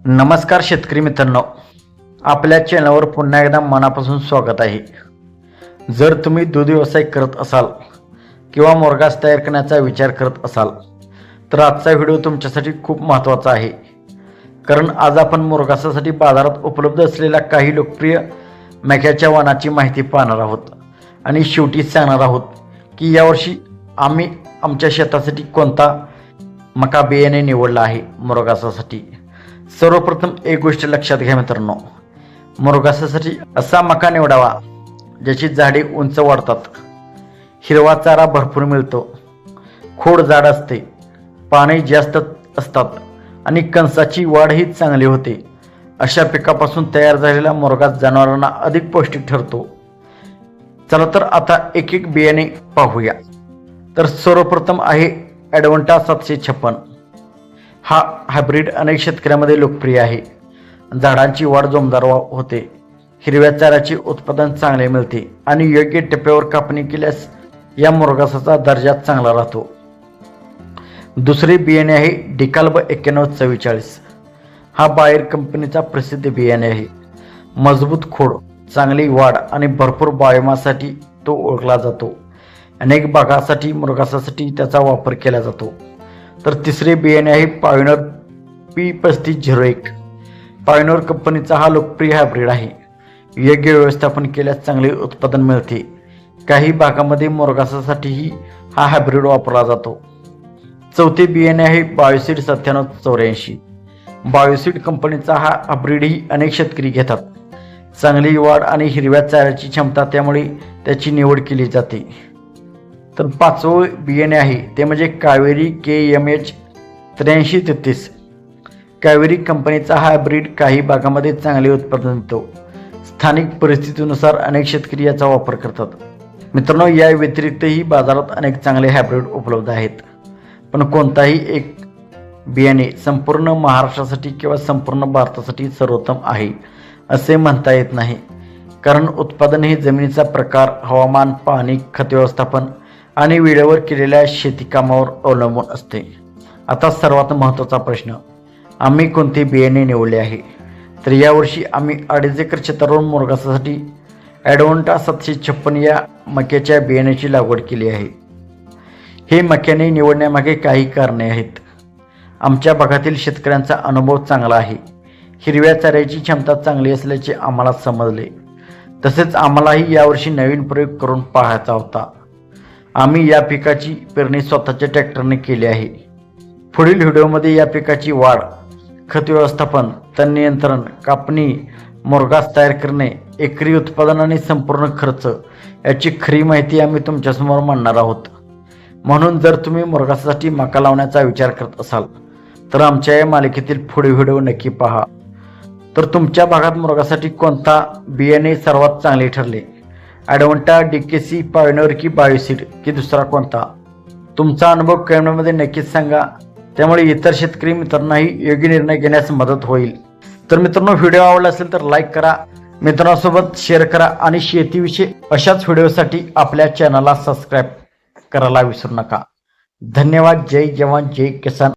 नमस्कार शेतकरी मित्रांनो, आपल्या चॅनलवर पुन्हा एकदा मनापासून स्वागत आहे. जर तुम्ही दूध व्यवसाय करत असाल किंवा मुरघास तयार करण्याचा विचार करत असाल तर आजचा व्हिडिओ तुमच्यासाठी खूप महत्त्वाचा आहे. कारण आज आपण मुरघासासाठी बाजारात उपलब्ध असलेल्या काही लोकप्रिय मक्याच्या वाणाची माहिती पाहणार आहोत आणि शेवटी सांगणार आहोत की यावर्षी आम्ही आमच्या शेतासाठी कोणता मका बियाणे निवडला आहे मुरघासासाठी. सर्वप्रथम एक गोष्ट लक्षात घ्या मित्रांनो, मुरघासासाठी असा मका निवडावा ज्याची झाडे उंच वाढतात, हिरवा चारा भरपूर मिळतो, खोड जाड असते, पाने जास्त असतात आणि कणसाची वाढही चांगली होते. अशा पिकापासून तयार झालेला मुरघास जनावरांना अधिक पौष्टिक ठरतो. चला तर आता एक एक बियाणे पाहूया. तर सर्वप्रथम आहे ॲडव्हान्टा 756. हा हायब्रिड अनेक शेतकऱ्यांमध्ये लोकप्रिय आहे. झाडांची वाढ जोमदार होते, हिरव्या चाऱ्याचे उत्पादन चांगले मिळते आणि योग्य टप्प्यावर कापणी केल्यास या मुरघासाचा दर्जा चांगला राहतो. दुसरे बियाणे आहे डिकाल्ब 9144. हा बायर कंपनीचा प्रसिद्ध बियाणे आहे. मजबूत खोड, चांगली वाढ आणि भरपूर बायोमाससाठी तो ओळखला जातो. अनेक बागासाठी मुरघासासाठी त्याचा वापर केला जातो. तर तिसरे बियाणे आहे पॉयनर P3501. पॉयनर कंपनीचा हा लोकप्रिय हायब्रिड आहे. योग्य व्यवस्थापन केल्यास चांगले उत्पादन मिळते. काही भागामध्ये मुरघासासाठीही हा हायब्रिड वापरला जातो. चौथे बियाणे आहे बायोसीड 9784. बायोसीड कंपनीचा हा हायब्रिडही अनेक शेतकरी घेतात. चांगली वाढ आणि हिरव्या चाऱ्याची क्षमता, त्यामुळे त्याची निवड केली जाते. तर पाचवे बियाणे आहे ते म्हणजे कावेरी KMH 8333. कावेरी कंपनीचा हा हायब्रिड काही भागामध्ये चांगले उत्पादन देतो. स्थानिक परिस्थितीनुसार अनेक शेतकरी याचा वापर करतात. मित्रांनो, या व्यतिरिक्तही बाजारात अनेक चांगले हायब्रिड उपलब्ध आहेत. पण कोणताही एक बियाणे संपूर्ण महाराष्ट्रासाठी किंवा संपूर्ण भारतासाठी सर्वोत्तम आहे असे म्हणता येत नाही. कारण उत्पादन हे जमिनीचा प्रकार, हवामान, पाणी, खत व्यवस्थापन आणि वेळेवर केलेल्या शेतीकामावर अवलंबून असते. आता सर्वात महत्त्वाचा प्रश्न, आम्ही कोणते बियाणे निवडले आहे? तर यावर्षी आम्ही 2.5 एकर क्षेत्रावर मुरघासासाठी ॲडव्हान्टा 756 या मक्याच्या बियाण्याची लागवड केली आहे. हे मक्याने निवडण्यामागे काही कारणे आहेत. आमच्या भागातील शेतकऱ्यांचा अनुभव चांगला आहे. हिरव्या चाऱ्याची क्षमता चांगली असल्याचे आम्हाला समजले. तसेच आम्हालाही यावर्षी नवीन प्रयोग करून पाहायचा होता. आम्ही या पिकाची पेरणी स्वतःच्या ट्रॅक्टरने केली आहे. पुढील व्हिडिओमध्ये या पिकाची वाढ, खत व्यवस्थापन, तण नियंत्रण, कापणी, मुरघास तयार करणे, एकरी उत्पादन आणि संपूर्ण खर्च याची खरी माहिती आम्ही तुमच्यासमोर मांडणार आहोत. म्हणून जर तुम्ही मुरघासासाठी मका लावण्याचा विचार करत असाल तर आमच्या या मालिकेतील पुढील व्हिडिओ नक्की पहा. तर तुमच्या भागात मुरघासाठी कोणता बियाणे सर्वात चांगले ठरले? ॲडव्हान्टा, DKC, पॉयनर की बायोसीड की दुसरा कोणता? तुमचा अनुभव कमेंटमध्ये नक्कीच सांगा. त्यामुळे इतर शेतकरी मित्रांनाही योग्य निर्णय घेण्यास मदत होईल. तर मित्रांनो, व्हिडिओ आवडला असेल तर लाईक करा, मित्रांसोबत शेअर करा आणि शेतीविषयी अशाच व्हिडिओसाठी आपल्या चॅनलला सबस्क्राईब करायला विसरू नका. धन्यवाद. जय जवान, जय किसान.